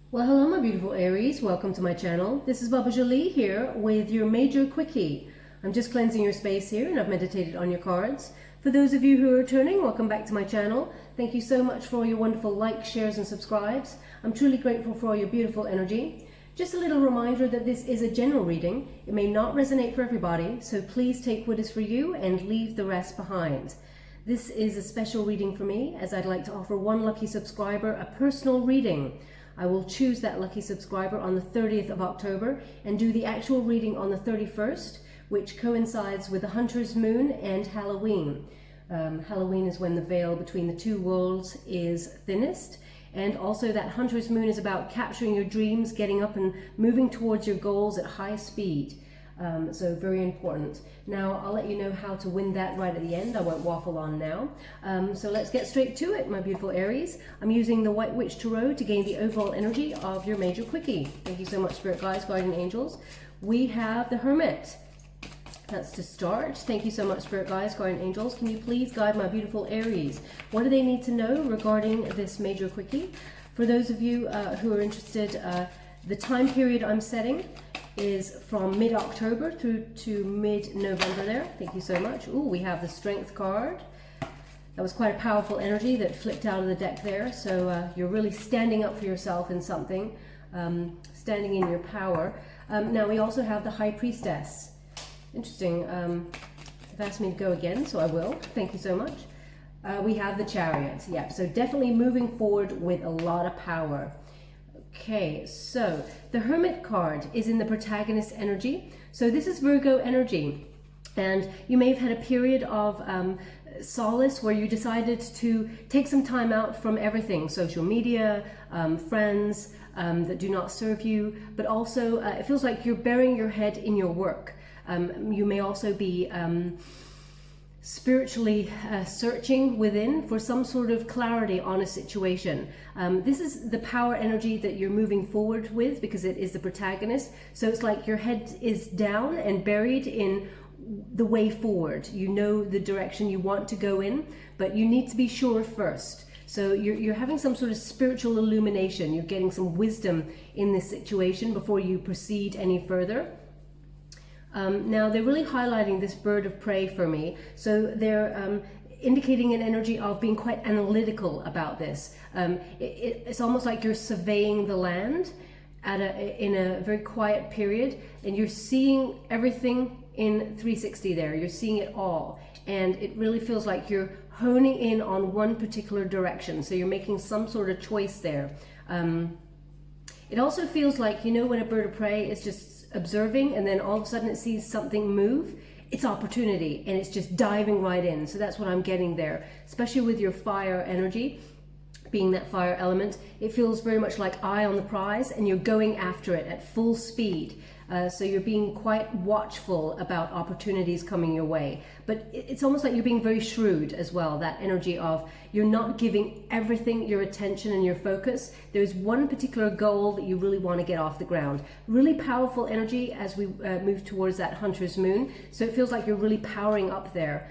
Well, hello my beautiful Aries, welcome to my channel. This is Baba Jolie here with your major quickie. I'm just cleansing your space here and I've meditated on your cards. For those of you who are returning, welcome back to my channel. Thank you so much for all your wonderful likes, shares and subscribes. I'm truly grateful for all your beautiful energy. Just a little reminder that this is a general reading. It may not resonate for everybody, so please take what is for you and leave the rest behind. This is a special reading for me as I'd like to offer one lucky subscriber a personal reading. I will choose that lucky subscriber on the 30th of October and do the actual reading on the 31st, which coincides with the Hunter's Moon and Halloween. Halloween is when the veil between the two worlds is thinnest. And also that Hunter's Moon is about capturing your dreams, getting up and moving towards your goals at high speed. So very important. Now I'll let you know how to win that right at the end. I won't waffle on now. So let's get straight to it, my beautiful Aries. I'm using the White Witch Tarot to gain the overall energy of your major quickie. Thank you so much, Spirit Guides, Guardian Angels. We have the Hermit. That's to start. Thank you so much, Spirit Guides, Guardian Angels. Can you please guide my beautiful Aries? What do they need to know regarding this major quickie? For those of you who are interested, the time period I'm setting is from mid-October through to mid-November there. Thank you so much. Ooh, we have the Strength card. That was quite a powerful energy that flipped out of the deck there. So you're really standing up for yourself in something, standing in your power. Now we also have the High Priestess. Interesting. They've asked me to go again, so I will. Thank you so much. We have the Chariot. Yeah, so definitely moving forward with a lot of power. Okay, so the Hermit card is in the protagonist energy. So this is Virgo energy. And you may have had a period of solace where you decided to take some time out from everything, social media, friends that do not serve you, but also it feels like you're burying your head in your work. You may also be spiritually searching within for some sort of clarity on a situation. This is the power energy that you're moving forward with because it is the protagonist. So it's like your head is down and buried in the way forward. You know the direction you want to go in, but you need to be sure first. So you're having some sort of spiritual illumination. You're getting some wisdom in this situation before you proceed any further. Now they're really highlighting this bird of prey for me. So they're indicating an energy of being quite analytical about this. It's almost like you're surveying the land in a very quiet period, and you're seeing everything in 360 there. You're seeing it all. And it really feels like you're honing in on one particular direction. So you're making some sort of choice there. It also feels like, you know, when a bird of prey is just observing and then all of a sudden it sees something move, it's opportunity and it's just diving right in. So that's what I'm getting there, especially with your fire energy being that fire element. It feels very much like eye on the prize and you're going after it at full speed. So you're being quite watchful about opportunities coming your way. But it's almost like you're being very shrewd as well, that energy of you're not giving everything your attention and your focus. There's one particular goal that you really want to get off the ground. Really powerful energy as we move towards that Hunter's Moon. So it feels like you're really powering up there.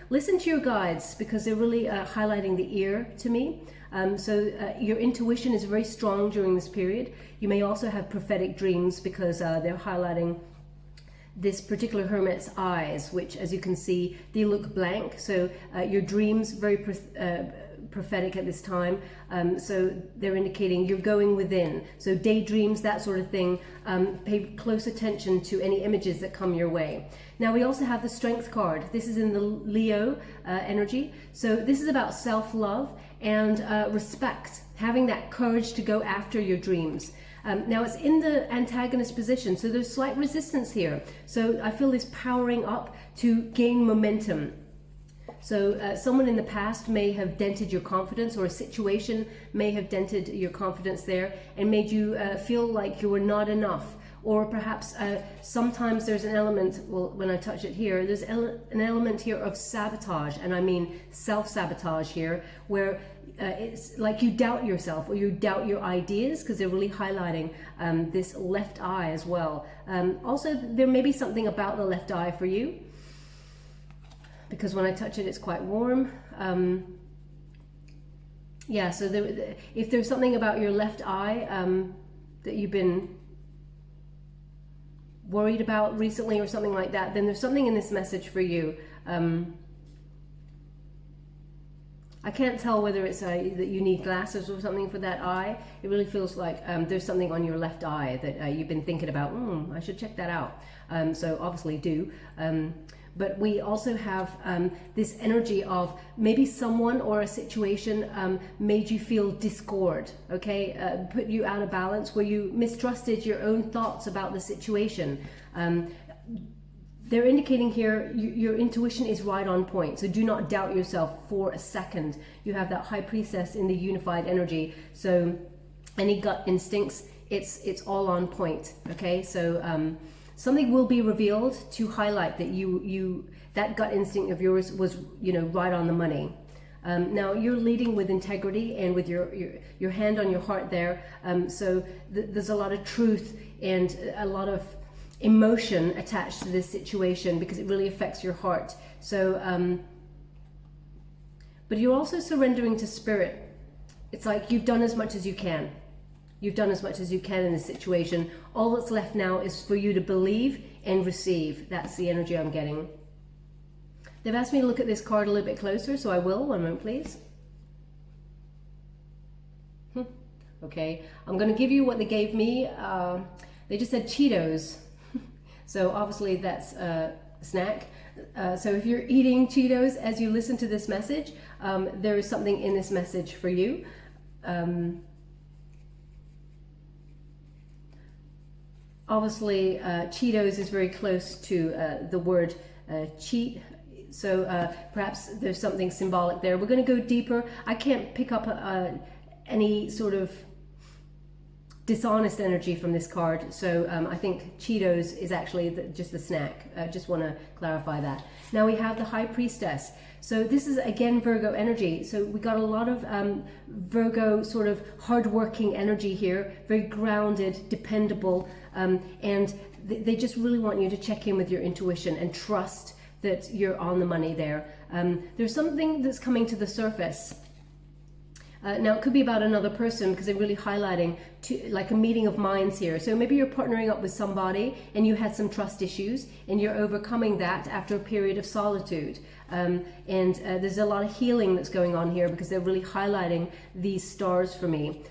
Listen to your guides because they're really highlighting the ear to me. Your intuition is very strong during this period. You may also have prophetic dreams because they're highlighting this particular hermit's eyes, which, as you can see, they look blank. So your dreams very prophetic at this time. So they're indicating you're going within. So daydreams, that sort of thing. Pay close attention to any images that come your way. Now we also have the Strength card. This is in the Leo energy. So this is about self-love and respect, having that courage to go after your dreams. Now it's in the antagonist position, so there's slight resistance here. So I feel this powering up to gain momentum. So someone in the past may have dented your confidence, or a situation may have dented your confidence there and made you feel like you were not enough. Or perhaps sometimes there's an element, well, when I touch it here, there's an element here of sabotage, and I mean self-sabotage here, where it's like you doubt yourself or you doubt your ideas, because they're really highlighting this left eye as well. Also, there may be something about the left eye for you, because when I touch it, it's quite warm. Yeah, so if there's something about your left eye that you've been worried about recently or something like that, then there's something in this message for you. I can't tell whether it's that you need glasses or something for that eye. It really feels like there's something on your left eye that you've been thinking about. I should check that out. So obviously do. But we also have this energy of maybe someone or a situation made you feel discord, okay? Put you out of balance, where you mistrusted your own thoughts about the situation. They're indicating here your intuition is right on point, so do not doubt yourself for a second. You have that high priestess in the unified energy, so any gut instincts, it's all on point, okay? So something will be revealed to highlight that that gut instinct of yours was, right on the money. Now you're leading with integrity and with your hand on your heart there. So there's a lot of truth and a lot of emotion attached to this situation because it really affects your heart. So, but you're also surrendering to spirit. It's like you've done as much as you can. You've done as much as you can in this situation. All that's left now is for you to believe and receive. That's the energy I'm getting. They've asked me to look at this card a little bit closer, so I will. One moment, please. Okay, I'm going to give you what they gave me. They just said Cheetos. So obviously that's a snack. So if you're eating Cheetos as you listen to this message, there is something in this message for you. Obviously, Cheetos is very close to the word cheat. So perhaps there's something symbolic there. We're going to go deeper. I can't pick up any sort of dishonest energy from this card. So I think Cheetos is actually just the snack. I just want to clarify that. Now we have the High Priestess. So this is again Virgo energy. So we got a lot of Virgo sort of hardworking energy here, very grounded, dependable, and they just really want you to check in with your intuition and trust that you're on the money there. There's something that's coming to the surface. Now it could be about another person because they're really highlighting like a meeting of minds here. So maybe you're partnering up with somebody and you had some trust issues and you're overcoming that after a period of solitude. And there's a lot of healing that's going on here because they're really highlighting these stars for me.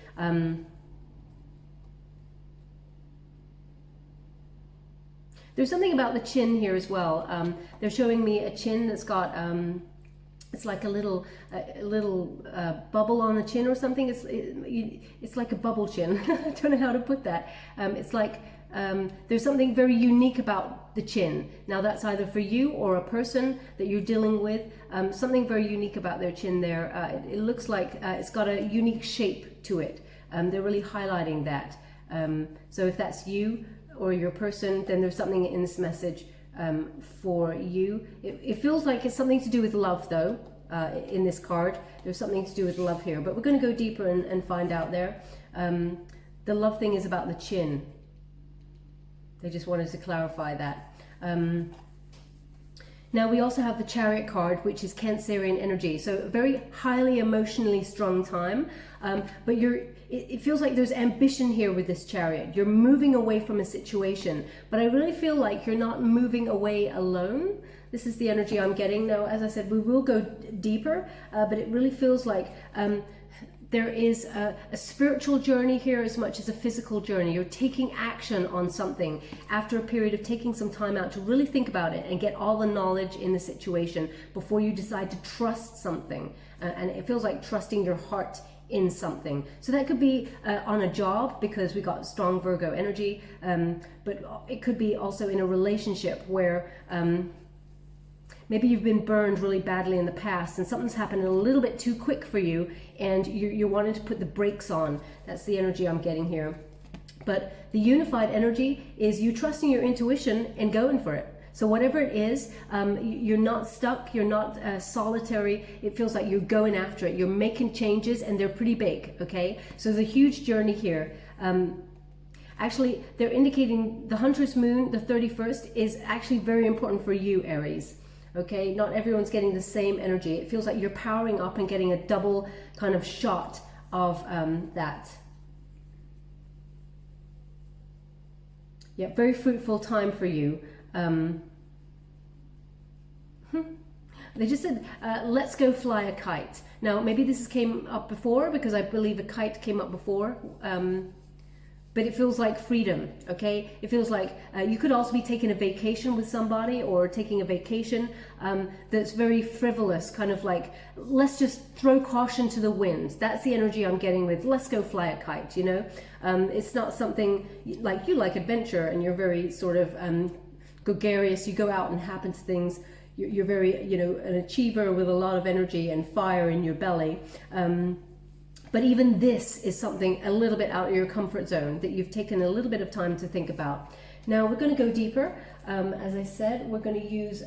There's something about the chin here as well. They're showing me a chin that's got it's like a little bubble on the chin or something. It's like a bubble chin. I don't know how to put that. It's like there's something very unique about the chin. Now that's either for you or a person that you're dealing with. Something very unique about their chin there. It looks like it's got a unique shape to it. They're really highlighting that. So if that's you or your person, then there's something in this message for you. It feels like it's something to do with love though, in this card. There's something to do with love here, but we're going to go deeper and find out there. The love thing is about the chin. They just wanted to clarify that. Now we also have the Chariot card, which is Cancerian energy. So a very highly emotionally strong time, but it feels like there's ambition here with this Chariot. You're moving away from a situation, but I really feel like you're not moving away alone. This is the energy I'm getting. Now, as I said, we will go deeper, but it really feels like there is a spiritual journey here as much as a physical journey. You're taking action on something after a period of taking some time out to really think about it and get all the knowledge in the situation before you decide to trust something. And it feels like trusting your heart in something. So that could be on a job because we got strong Virgo energy, but it could be also in a relationship where maybe you've been burned really badly in the past and something's happened a little bit too quick for you and you're wanting to put the brakes on. That's the energy I'm getting here. But the unified energy is you trusting your intuition and going for it. So whatever it is, you're not stuck, you're not solitary. It feels like you're going after it. You're making changes and they're pretty big, okay? So there's a huge journey here. Actually, they're indicating the Hunter's Moon, the 31st, is actually very important for you, Aries. Okay, not everyone's getting the same energy. It feels like you're powering up and getting a double kind of shot of that. Yeah, very fruitful time for you. They just said, let's go fly a kite. Now, maybe this came up before, because I believe a kite came up before. But it feels like freedom, okay? It feels like you could also be taking a vacation with somebody, or taking a vacation that's very frivolous, kind of like, let's just throw caution to the wind. That's the energy I'm getting with, let's go fly a kite, you know? It's not something like, you like adventure and you're very sort of gregarious. You go out and happen to things. You're very, you know, an achiever with a lot of energy and fire in your belly. But even this is something a little bit out of your comfort zone that you've taken a little bit of time to think about. Now we're going to go deeper. As I said, we're going to use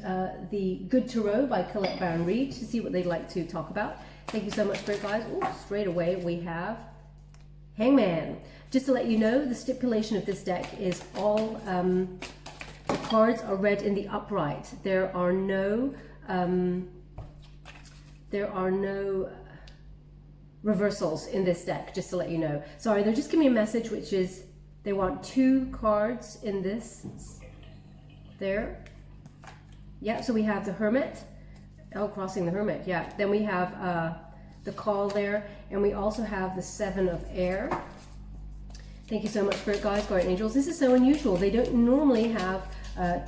the Good Tarot by Colette Baron Reid to see what they'd like to talk about. Thank you so much, Spirit guys. Ooh, straight away we have Hangman. Just to let you know, the stipulation of this deck is all the cards are read in the upright. There are no reversals in this deck, just to let you know. Sorry, they're just giving me a message, which is they want 2 cards in this. There. Yeah, so we have the Hermit. Oh, crossing the Hermit, yeah. Then we have the Call there, and we also have the 7 of Air. Thank you so much, Spirit guides, guardian angels. This is so unusual. They don't normally have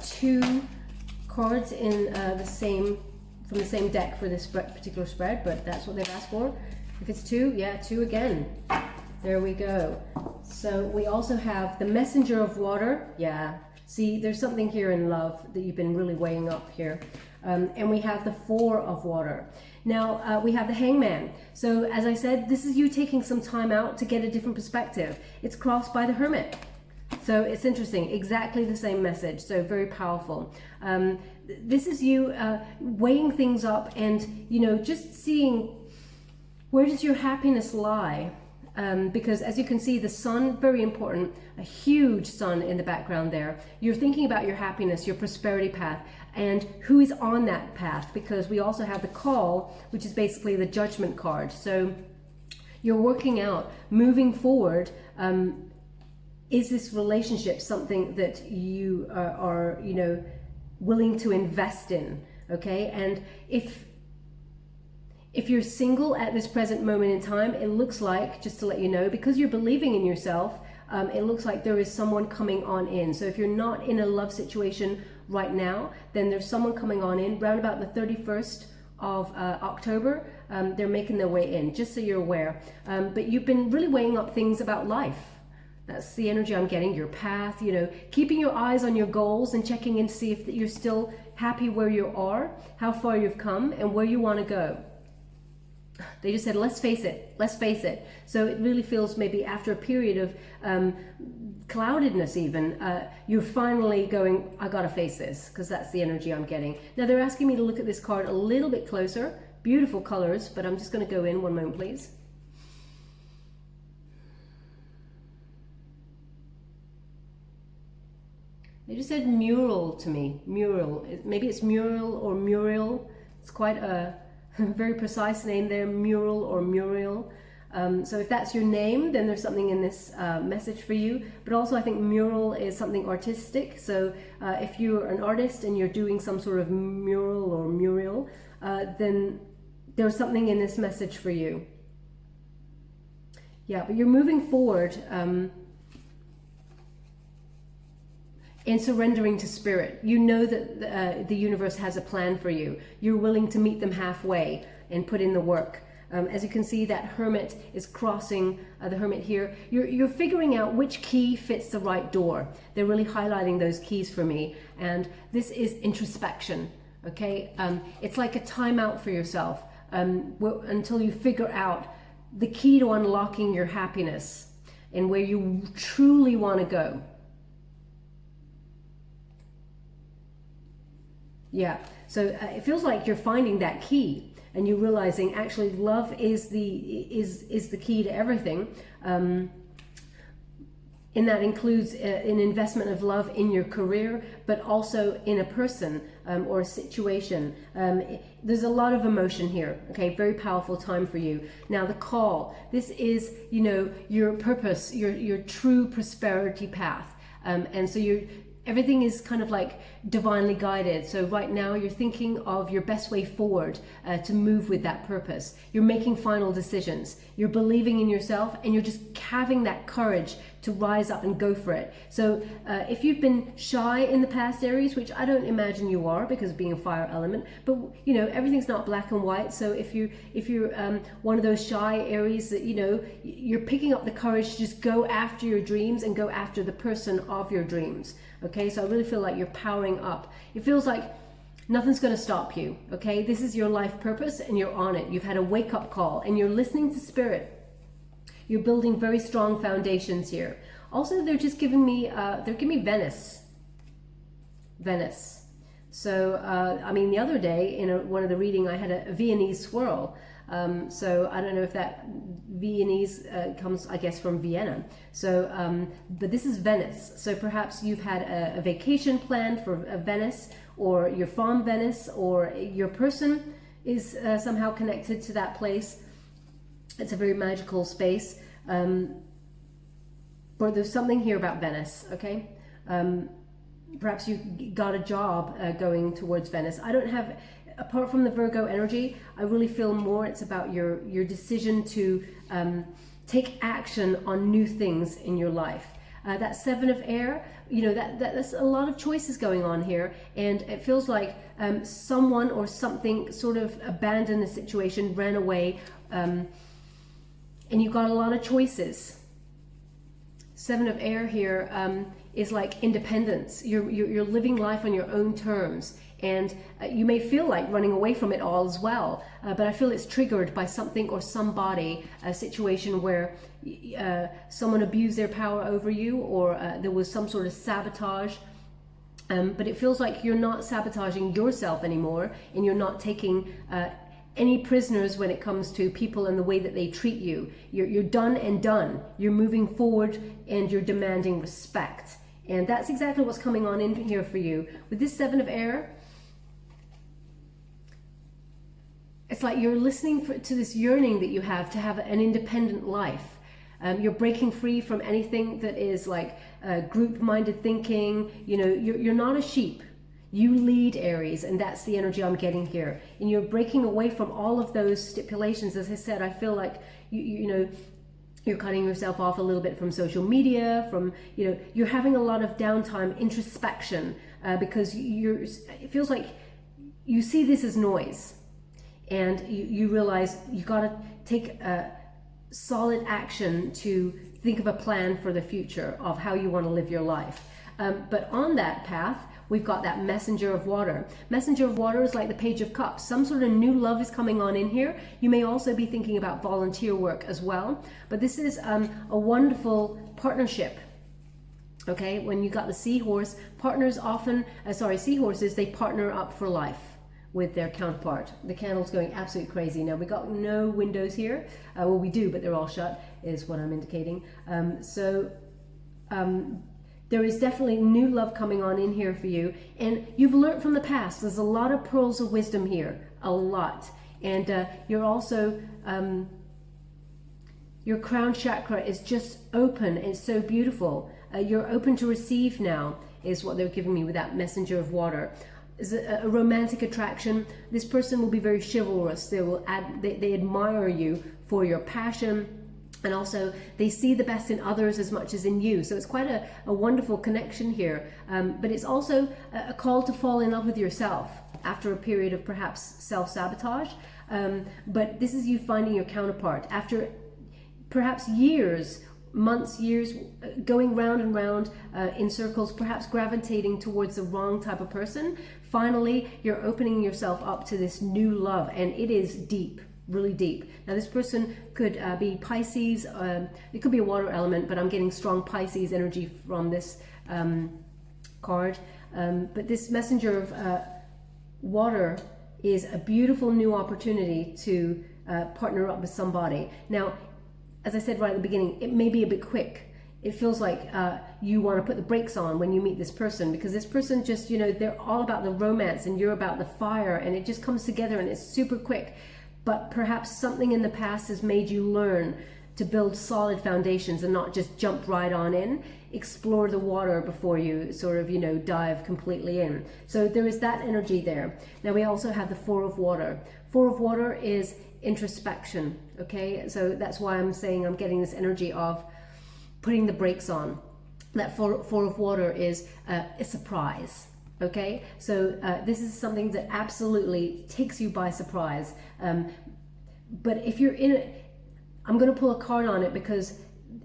2 cards in from the same deck for this particular spread, but that's what they've asked for. If it's 2, yeah, 2 again. There we go. So we also have the Messenger of Water. Yeah, see, there's something here in love that you've been really weighing up here. And we have the 4 of Water. Now, we have the Hangman. So as I said, this is you taking some time out to get a different perspective. It's crossed by the Hermit. So it's interesting, exactly the same message, so very powerful. This is you weighing things up and, you know, just seeing where does your happiness lie? Because as you can see, the sun, very important, a huge sun in the background there. You're thinking about your happiness, your prosperity path, and who is on that path, because we also have the Call, which is basically the Judgment card. So you're working out, moving forward, is this relationship something that you are, you know, willing to invest in, okay? And if you're single at this present moment in time, it looks like, just to let you know, because you're believing in yourself, it looks like there is someone coming on in. So if you're not in a love situation right now, then there's someone coming on in. Round about the 31st of October, they're making their way in, just so you're aware. But you've been really weighing up things about life. That's the energy I'm getting, your path, you know, keeping your eyes on your goals and checking in to see if you're still happy where you are, how far you've come, and where you want to go. They just said, let's face it, let's face it. So it really feels maybe after a period of cloudedness even, you're finally going, I gotta face this, because that's the energy I'm getting. Now they're asking me to look at this card a little bit closer. Beautiful colors, but I'm just going to go in. One moment, please. They just said mural to me. Mural. Maybe it's mural or muriel. It's quite a very precise name there, mural or muriel. So if that's your name, then there's something in this message for you. But also I think mural is something artistic. So if you're an artist and you're doing some sort of mural or muriel, then there's something in this message for you. Yeah, but you're moving forward in surrendering to spirit. You know that the universe has a plan for you. You're willing to meet them halfway and put in the work. As you can see, that hermit is crossing the hermit here. You're figuring out which key fits the right door. They're really highlighting those keys for me. And this is introspection, okay? It's like a timeout for yourself until you figure out the key to unlocking your happiness and where you truly want to go. Yeah, so it feels like you're finding that key and you're realizing actually love is the key to everything. And that includes an investment of love in your career, but also in a person or a situation. There's a lot of emotion here, okay? Very powerful time for you. Now the call, this is, you know, your purpose, your true prosperity path. And so everything is kind of like divinely guided. So right now you're thinking of your best way forward to move with that purpose. You're making final decisions. You're believing in yourself, and you're just having that courage to rise up and go for it. So if you've been shy in the past, Aries, which I don't imagine you are because of being a fire element, but you know, everything's not black and white. So if you're one of those shy Aries that, you know, you're picking up the courage to just go after your dreams and go after the person of your dreams. Okay, so I really feel like you're powering up. It feels like nothing's going to stop you. Okay, this is your life purpose and you're on it. You've had a wake-up call and you're listening to spirit. You're building very strong foundations here. Also, they're just giving me, Venice. Venice. So, I mean, the other day in one of the reading, I had a Viennese swirl. So I don't know if that Viennese comes, I guess, from Vienna. So, but this is Venice. So perhaps you've had a vacation planned for Venice, or you're from Venice, or your person is somehow connected to that place. It's a very magical space. But there's something here about Venice, okay? Perhaps you got a job going towards Venice. I don't have, apart from the Virgo energy, I really feel more it's about your decision to take action on new things in your life. That Seven of Air, you know, that's a lot of choices going on here, and it feels like someone or something sort of abandoned a situation, ran away, and you got a lot of choices. Seven of Air here is like independence. You're living life on your own terms, and you may feel like running away from it all as well, but I feel it's triggered by something or somebody, a situation where someone abused their power over you, or there was some sort of sabotage. But it feels like you're not sabotaging yourself anymore, and you're not taking any prisoners when it comes to people and the way that they treat you. You're done and done. You're moving forward and you're demanding respect. And that's exactly what's coming on in here for you. With this Seven of Air, it's like you're listening to this yearning that you have to have an independent life. You're breaking free from anything that is like group-minded thinking. You know, you're not a sheep. You lead, Aries, and that's the energy I'm getting here. And you're breaking away from all of those stipulations. As I said, I feel like, you know, you're cutting yourself off a little bit from social media, from, you know, you're having a lot of downtime, introspection, because it feels like you see this as noise. And you realize you got to take solid action to think of a plan for the future of how you want to live your life. But on that path, we've got that Messenger of Water. Messenger of Water is like the Page of Cups. Some sort of new love is coming on in here. You may also be thinking about volunteer work as well. But this is a wonderful partnership. Okay, when you got the seahorse, partners often, seahorses, they partner up for life with their counterpart. The candle's going absolutely crazy. Now, we got no windows here. Well, we do, but they're all shut, is what I'm indicating. There is definitely new love coming on in here for you. And you've learned from the past. There's a lot of pearls of wisdom here. A lot. And you're also, your crown chakra is just open. It's so beautiful. You're open to receive now, is what they're giving me with that Messenger of Water. Is a romantic attraction. This person will be very chivalrous. They admire you for your passion. And also, they see the best in others as much as in you. So it's quite a wonderful connection here. But it's also a call to fall in love with yourself after a period of perhaps self-sabotage. But this is you finding your counterpart. After perhaps years, months, years, going round and round in circles, perhaps gravitating towards the wrong type of person, finally, you're opening yourself up to this new love. And it is deep. Really deep. Now this person could be Pisces, it could be a water element, but I'm getting strong Pisces energy from this card. But this Messenger of Water is a beautiful new opportunity to partner up with somebody. Now, as I said right at the beginning, it may be a bit quick. it feels like you want to put the brakes on when you meet this person, because this person just, you know, they're all about the romance and you're about the fire, and it just comes together and it's super quick. But perhaps something in the past has made you learn to build solid foundations and not just jump right on in. Explore the water before you sort of, you know, dive completely in. So there is that energy there. Now we also have the Four of Water. Four of Water is introspection, okay? So that's why I'm saying I'm getting this energy of putting the brakes on. That four of Water is a surprise, okay? So this is something that absolutely takes you by surprise. But if you're in it, I'm going to pull a card on it because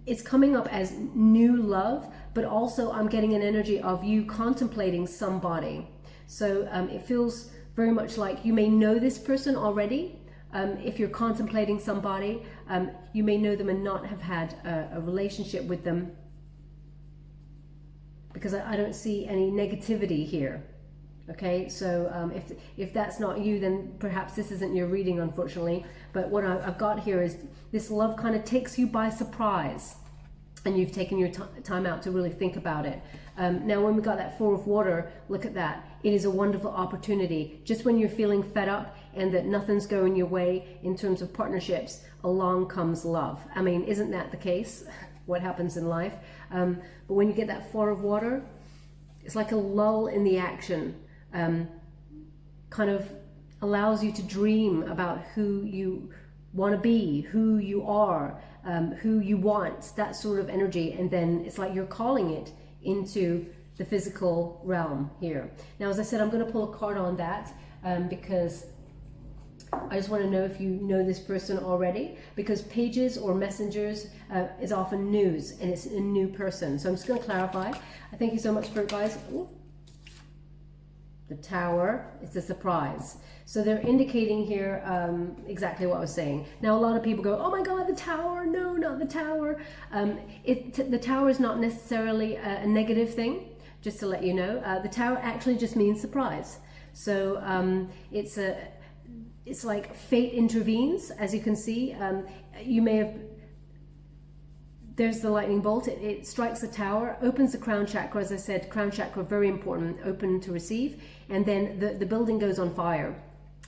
it's coming up as new love, but also I'm getting an energy of you contemplating somebody. So it feels very much like you may know this person already. If you're contemplating somebody, you may know them and not have had a relationship with them, because I don't see any negativity here. Okay, so if that's not you, then perhaps this isn't your reading, unfortunately. But what I've got here is this love kind of takes you by surprise, and you've taken your time out to really think about it. Now, when we got that Four of Water, look at that. It is a wonderful opportunity. Just when you're feeling fed up and that nothing's going your way in terms of partnerships, along comes love. I mean, isn't that the case? What happens in life? But when you get that Four of Water, it's like a lull in the action. Kind of allows you to dream about who you want to be, who you are, who you want, that sort of energy. And then it's like you're calling it into the physical realm here. Now, as I said, I'm going to pull a card on that because I just want to know if you know this person already, because pages or messengers is often news, and it's a new person. So I'm just going to clarify. Thank you so much for it, guys. Ooh. The Tower, it's a surprise. So they're indicating here exactly what I was saying. Now, a lot of people go, oh my God, the Tower. No, not the Tower. The Tower is not necessarily a negative thing, just to let you know. The Tower actually just means surprise. So it's like fate intervenes, as you can see. You may have, there's the lightning bolt, it strikes the Tower, opens the crown chakra. As I said, crown chakra, very important, open to receive. And then the building goes on fire.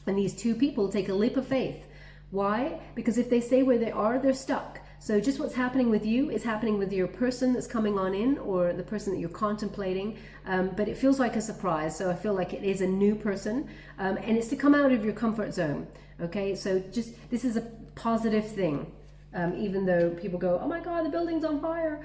And these two people take a leap of faith. Why? Because if they stay where they are, they're stuck. So just what's happening with you is happening with your person that's coming on in, or the person that you're contemplating. But it feels like a surprise. So I feel like it is a new person. And it's to come out of your comfort zone. Okay, so just, this is a positive thing. Even though people go, oh my God, the building's on fire.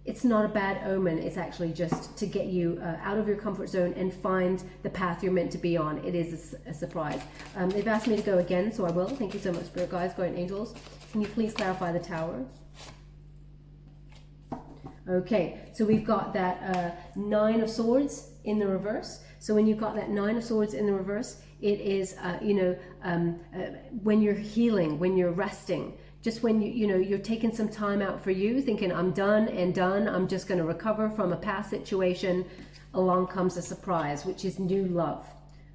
It's not a bad omen. It's actually just to get you out of your comfort zone and find the path you're meant to be on. It is a surprise. They've asked me to go again, so I will. Thank you so much, Spirit Guides, Guardian Angels. Can you please clarify the Tower? Okay, so we've got that Nine of Swords in the reverse. So when you've got that Nine of Swords in the reverse, it is, when you're healing, when you're resting, just when you're taking some time out for you, thinking, I'm done and done, I'm just going to recover from a past situation, along comes a surprise, which is new love.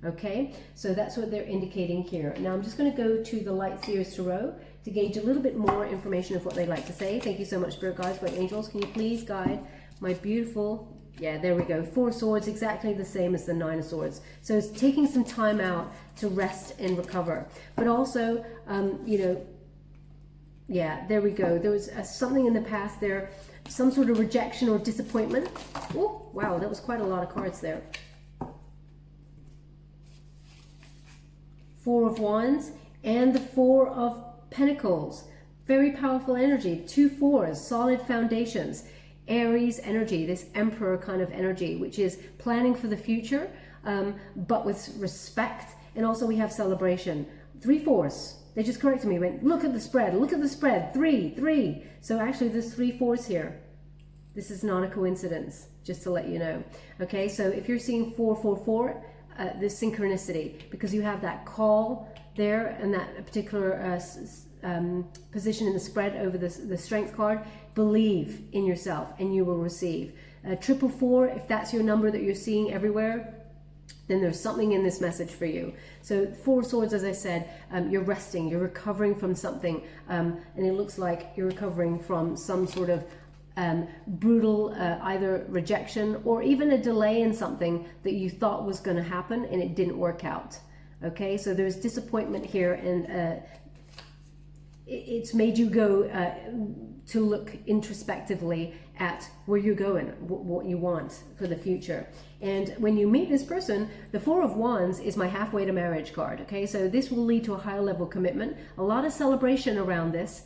Okay, so that's what they're indicating here. Now I'm just going to go to the Light Seers Tarot to gauge a little bit more information of what they'd like to say. Thank you so much, Spirit Guides, Guardian Angels. Can you please guide my beautiful, yeah, there we go, Four of Swords, exactly the same as the Nine of Swords. So it's taking some time out to rest and recover. But also, yeah, there we go. There was something in the past there, some sort of rejection or disappointment. Oh, wow, that was quite a lot of cards there. Four of Wands and the Four of Pentacles. Very powerful energy. Two fours, solid foundations. Aries energy, this Emperor kind of energy, which is planning for the future, but with respect. And also we have celebration. Three fours. They just corrected me, went, look at the spread, look at the spread, three. So actually there's three fours here. This is not a coincidence, just to let you know. Okay, so if you're seeing 444, there's synchronicity, because you have that call there and that particular position in the spread over the strength card. Believe in yourself and you will receive. 444, if that's your number that you're seeing everywhere, then there's something in this message for you. So Four of Swords, as I said, you're resting, you're recovering from something, and it looks like you're recovering from some sort of brutal either rejection or even a delay in something that you thought was going to happen and it didn't work out. Okay, so there's disappointment here, and it's made you go to look introspectively at where you're going, what you want for the future. And when you meet this person, the Four of Wands is my halfway to marriage card. Okay, so this will lead to a higher level commitment, a lot of celebration around this.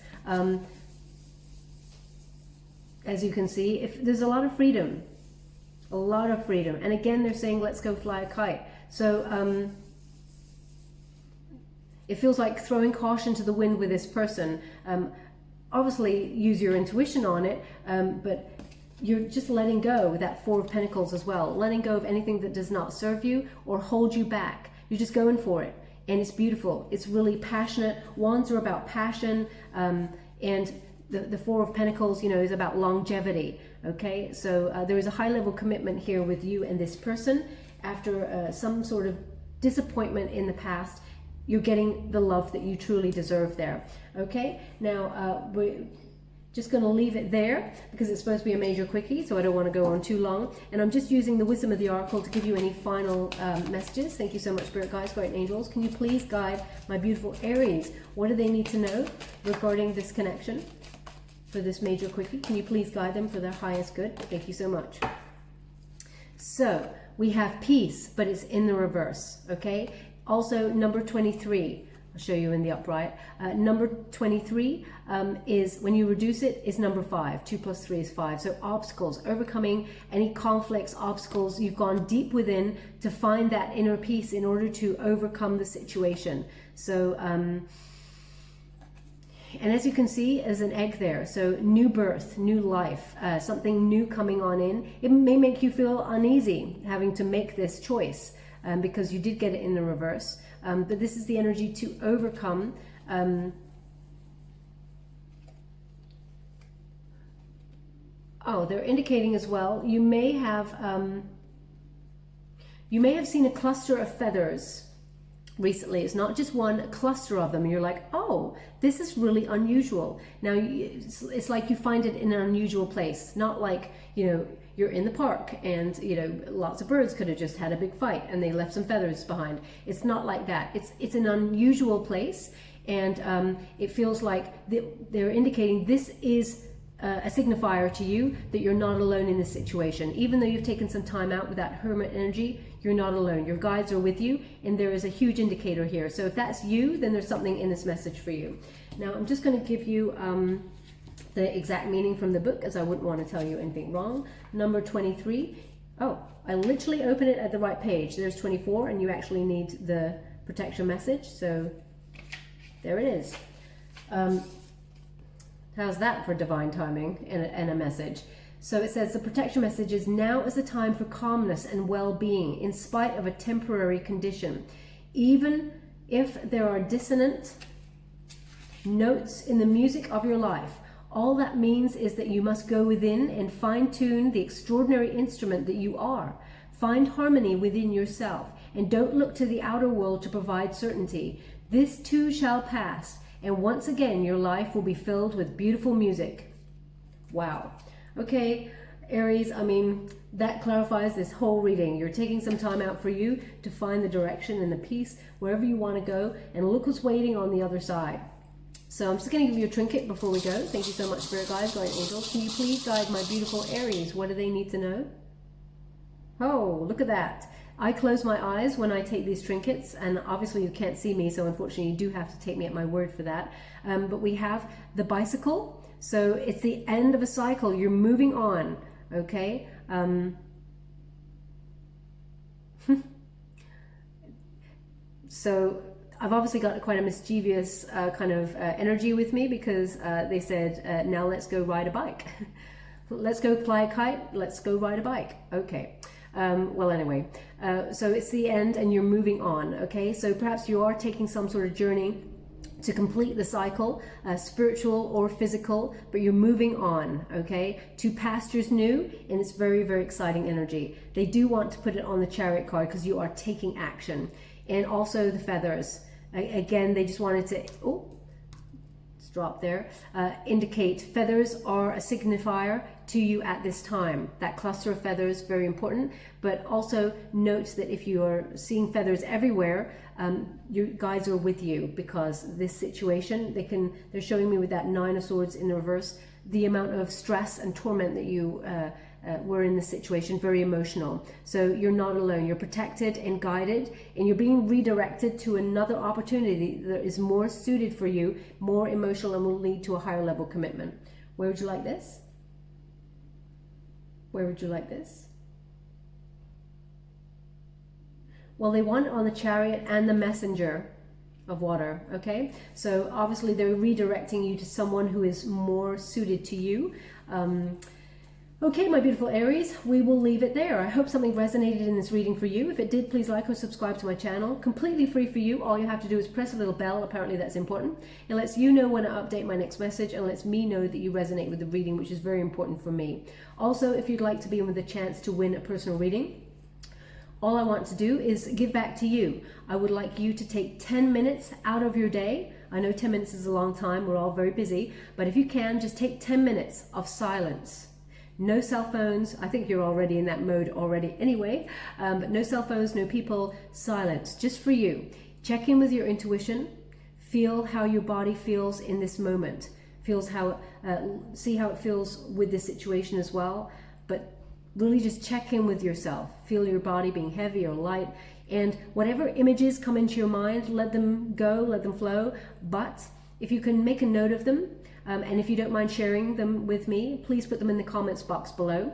As you can see, if there's a lot of freedom, and again they're saying let's go fly a kite. So it feels like throwing caution to the wind with this person. Obviously use your intuition on it, but you're just letting go with that Four of Pentacles as well, letting go of anything that does not serve you or hold you back. You're just going for it, and it's beautiful. It's really passionate. Wands are about passion, and the Four of Pentacles, you know, is about longevity. Okay, so there is a high level commitment here with you and this person. After some sort of disappointment in the past, you're getting the love that you truly deserve there. Okay, now we're just going to leave it there because it's supposed to be a major quickie, so I don't want to go on too long. And I'm just using the wisdom of the oracle to give you any final messages. Thank you so much, spirit guides, guardian angels. Can you please guide my beautiful Aries? What do they need to know regarding this connection for this major quickie? Can you please guide them for their highest good? Thank you so much. So we have peace, but it's in the reverse. Okay, also number 23, I'll show you in the upright. Number 23 is, when you reduce it, is number 5. 2 plus 3 is 5. So obstacles, overcoming any conflicts, obstacles. You've gone deep within to find that inner peace in order to overcome the situation. So and as you can see, as an egg there, so new birth, new life, something new coming on in. It may make you feel uneasy having to make this choice because you did get it in the reverse. But this is the energy to overcome. They're indicating as well, you may have seen a cluster of feathers recently. It's not just one, a cluster of them. You're like, oh, this is really unusual. Now it's like you find it in an unusual place, not like, you know, you're in the park and, you know, lots of birds could have just had a big fight and they left some feathers behind. It's not like that. It's an unusual place, and it feels like they're indicating this is a signifier to you that you're not alone in this situation. Even though you've taken some time out with that hermit energy, you're not alone. Your guides are with you, and there is a huge indicator here. So if that's you, then there's something in this message for you. Now I'm just going to give you the exact meaning from the book, as I wouldn't want to tell you anything wrong. Number 23. Oh, I literally opened it at the right page. There's 24, and you actually need the protection message. So there it is. How's that for divine timing and a message? So it says the protection message is, now is the time for calmness and well-being in spite of a temporary condition. Even if there are dissonant notes in the music of your life, all that means is that you must go within and fine-tune the extraordinary instrument that you are. Find harmony within yourself, and don't look to the outer world to provide certainty. This too shall pass, and once again your life will be filled with beautiful music. Wow. Okay, Aries, I mean, that clarifies this whole reading. You're taking some time out for you to find the direction and the peace wherever you want to go, and look what's waiting on the other side. So I'm just going to give you a trinket before we go. Thank you so much, spirit guides, guardian angels. Can you please guide my beautiful Aries? What do they need to know? Oh, look at that. I close my eyes when I take these trinkets, and obviously you can't see me, so unfortunately you do have to take me at my word for that. But we have the bicycle. So it's the end of a cycle. You're moving on, okay? So I've obviously got quite a mischievous kind of energy with me, because they said, now let's go ride a bike. Let's go fly a kite. Let's go ride a bike. Okay. Well, anyway, so it's the end and you're moving on. Okay. So perhaps you are taking some sort of journey to complete the cycle, spiritual or physical, but you're moving on, okay, to pastures new, and it's very, very exciting energy. They do want to put it on the Chariot card because you are taking action. And also the feathers. Again, they just wanted to, oh, it's dropped there, indicate feathers are a signifier to you at this time. That cluster of feathers, very important, but also note that if you are seeing feathers everywhere, your guides are with you, because this situation, they're showing me with that Nine of Swords in reverse, the amount of stress and torment that you were in this situation, very emotional. So you're not alone, you're protected and guided, and you're being redirected to another opportunity that is more suited for you, more emotional, and will lead to a higher level commitment. Where would you like this? Where would you like this? Well, they want it on the Chariot and the Messenger of water, okay? So obviously they're redirecting you to someone who is more suited to you. Okay, my beautiful Aries, we will leave it there. I hope something resonated in this reading for you. If it did, please like or subscribe to my channel. Completely free for you. All you have to do is press a little bell. Apparently that's important. It lets you know when I update my next message, and lets me know that you resonate with the reading, which is very important for me. Also, if you'd like to be in with a chance to win a personal reading, all I want to do is give back to you. I would like you to take 10 minutes out of your day. I know 10 minutes is a long time. We're all very busy. But if you can, just take 10 minutes of silence. No cell phones. I think you're already in that mode already anyway. But no cell phones, no people, silence. Just for you. Check in with your intuition. Feel how your body feels in this moment. See how it feels with this situation as well. But really just check in with yourself. Feel your body being heavy or light. And whatever images come into your mind, let them go, let them flow. But if you can make a note of them, and if you don't mind sharing them with me, please put them in the comments box below.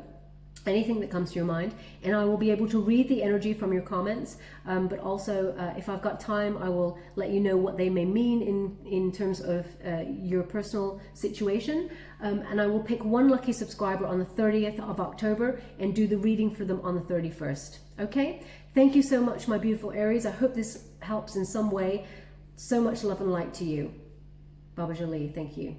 Anything that comes to your mind, and I will be able to read the energy from your comments, but also if I've got time, I will let you know what they may mean in terms of your personal situation, and I will pick one lucky subscriber on the 30th of October and do the reading for them on the 31st. Okay, thank you so much, my beautiful Aries. I hope this helps in some way. So much love and light to you. Baba Jolie, thank you.